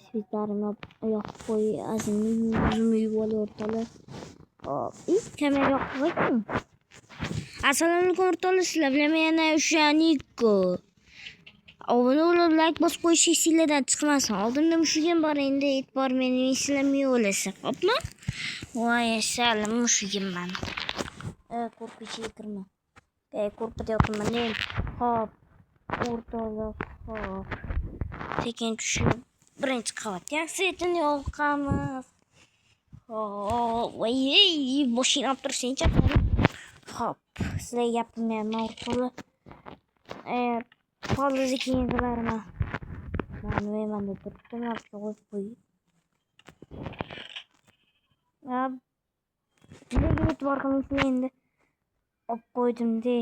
Svitlarimi yoqib qo'y, yüzümü yuvali o'rtoqlar. Hop, kamera yoqib qo'ydim. Assalomu alaykum o'rtoqlar, sizlar bilan yana Niko. Obuna bo'lib like bosib qo'yishingizdan chiqmasin. Oldimda mushugim bor, endi e'tibor meni eslamay o'lasa, xo'pmi? Voy, assalom mushugim man. Qo'rqishga kirma. Qo'rqatyapman men. Hop, o'rtoqlar, hop. Sekin tushib birinchi qavat yaxshitin yoqamiz. Voy, boshing olib tursincha. Hop, sizlarga gapirmayman o'rtoqlar. Fazla keyin qilarman. Men deb turibdim, qo'yib qo'yib. Sizlarga e'tibor qilinglar endi. Olib qo'ydim-de.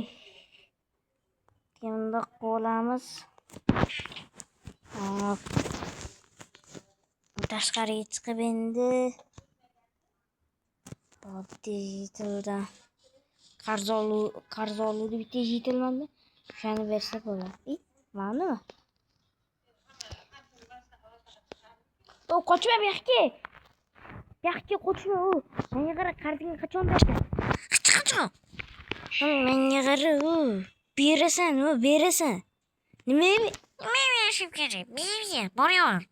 Kimda qolamiz? Hop. Tashqariga chiqib endi digitaldan qarz oluvdi bitta digitalmanda. Shuni bersa bo'ladi. Ma'lummi? Qochma bu yoqqa. Bu yoqqa qochma u. Menga qara, qarzingni qachon berdi? Qachon? Menga qara u. Berasan. Nima berishim kerak? Berga, boraver.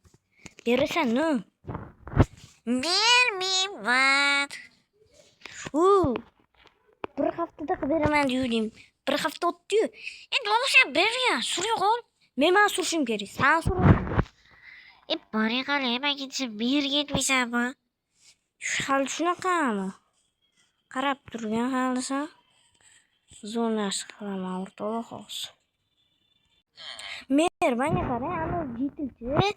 Berasan, no. Bermayman. Bir haftada beraman dedim. Bir hafta o'tdi. Endi olsa berga, surib qol. Men surishim kerak. Sen sur. Bora qol, men ketsa berga ketmaysanmi? Hal shunaqami? Qarab turgan halisa. Zonasi qilaman o'rtoqlar hozir. Menga qara, ana jitilchi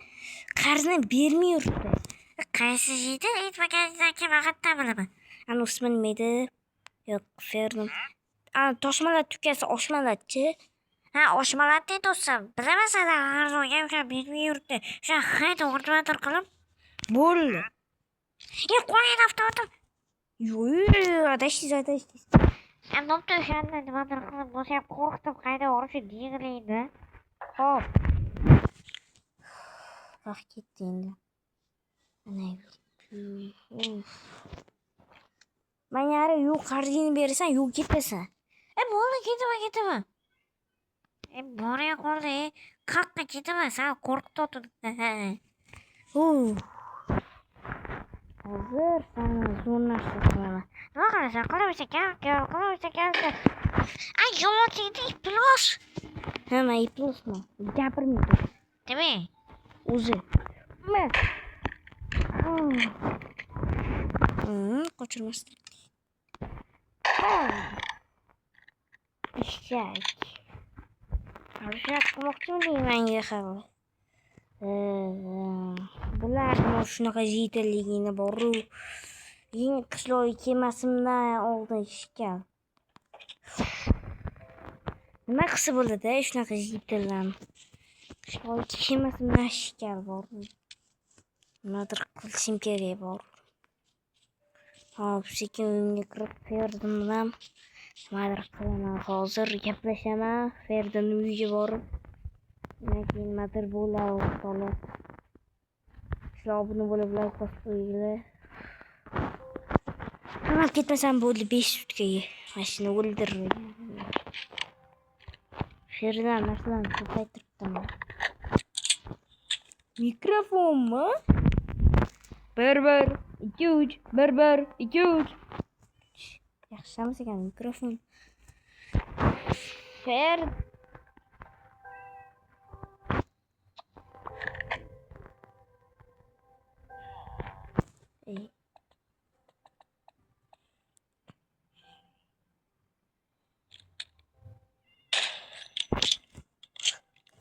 qarzni bermay yuribdi. Qaysi jitil? Aytmaganingizdan keyin faqatdan bilaman. Ana ismi nima edi? Yo'q, Ferdim. Ana toshmalar tukasi oshmalatchi. Ha, oshmalatni do'stim. Bilamasdan qarz olgan bermay yuribdi. Shu hayda o'rtadir qilib bo'ldi. Qo'ying avtomatim. Yo'q, adashsiz. Bo'pti, o'shanda nimadir qilib bo'lsa ham qo'rqitib qayda borishni deyiladi. Hop. Vaqt ketdi endi. Ana. Men yari yo'q qarzingni berasan, yo'q ketasan. Bo'ldi, ketaman. Bora qoldi. Qaqqa ketaman, sen qo'rqitib o'tiribsan. Hozir seni zo'rlashni qilaman. Nima qilasan? Qilaversa kel. Ay, yo'q, plus. Nima plusmi? Gapirmaydi. Nima? O'zi. Men. Qochirmasdan. Eshak. Qarashak qilmoqchimi menga xabar? Bilardim shunaqa jitilligini bor-u. Yeng qishloq kemasimdan oldin ishgan. Nima qilsa bo'ladi, shunaqa jitillarni? Qishloq kemasimdan ishgan bor. Nimadir qilishim kerak bor. Hop, sekin uyimga kirib Ferdim bilan nimadir qilaman. Hozir gaplashaman. Ferdimning uyiga borib keyin nimadir bo'ladi o'rtoqlar. Obuna bo'lib like bosib qo'yinglar. Qamab ketmasam bo'ldi 5 sutkaga. Mashina o'ldirib. Ferdan narsalarni ko'paytiribman. Mikrofonmi? 1 2 3 1 2 3. Yaxshimiz ekan mikrofon. Fer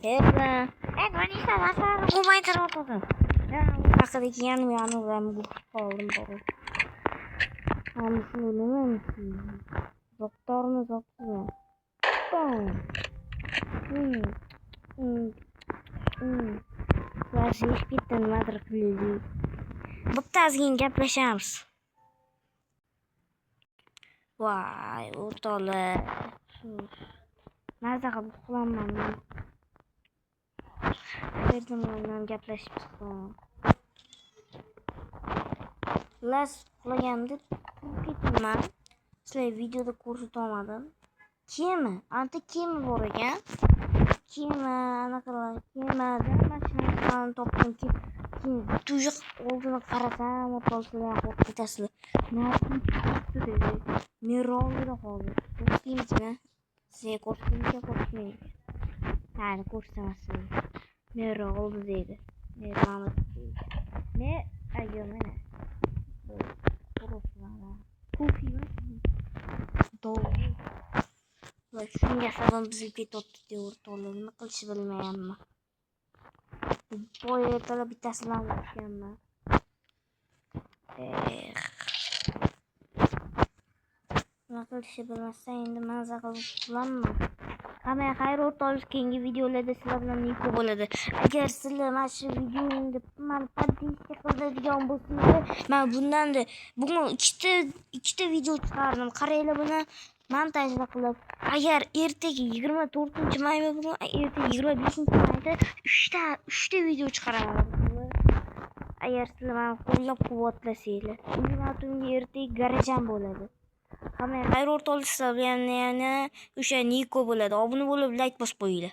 Ferdan. Nima masalani ko'paytirib o'tirdim. Haqidagi yangi bilan qoldim bor. Hamsi nima? Doktorni zopsizmi? Vaziyat bitta nimadir qildi. Bo'pti, ozgina gaplashamiz. Voy, o'rtoqlar. Maza qilib uxlamayman. Berdim bilan gaplashib chiqdim. Las uxlaganda turib ketdim. Sizlar videoda ko'rsata olmadim. Kema, anta kema bor ekan. Kema, anaqa kemada mashinani topdim. Keyin tuyoq oldini qarasam, o'rtasida qo'rqib ketasizlar. Narsa dedi. Merolda qoldi. Ko'rsataymi? Sizga ko'rsatmayman. Hali ko'rsatamasizlar. Merolda dedi. Merolda dedi. Ne? Ayo mana. Kufiymi? Doğru. Va shunga sabab bizga ketibdi deb o'rtoqlar. Nima qilishni bilmayapman. Boyalar bittasini olishganman. Nima qilishni bilmasam endi maza qilib uxlayman. Hamma xayr o'rtoqlar, keyingi videolarda sizlar bilan niko bo'ladi. Agar sizlar mana shu videomni mani podpiska qiladigan bo'lsangiz, men bundan bugun ikkita video chiqardim. Qaranglar buni montajni qilib. Agar ertaga 24-maymi bugun, ertaga 25-mayda 3ta video chiqaraman. Agar sizlar meni qo'llab-quvvatlasanglar, tungi ertaga garajam bo'ladi. Hamma xayr o'rtoqlar, sizlar bilan yana o'sha niko bo'ladi. Obuna bo'lib, like bosib qo'yinglar.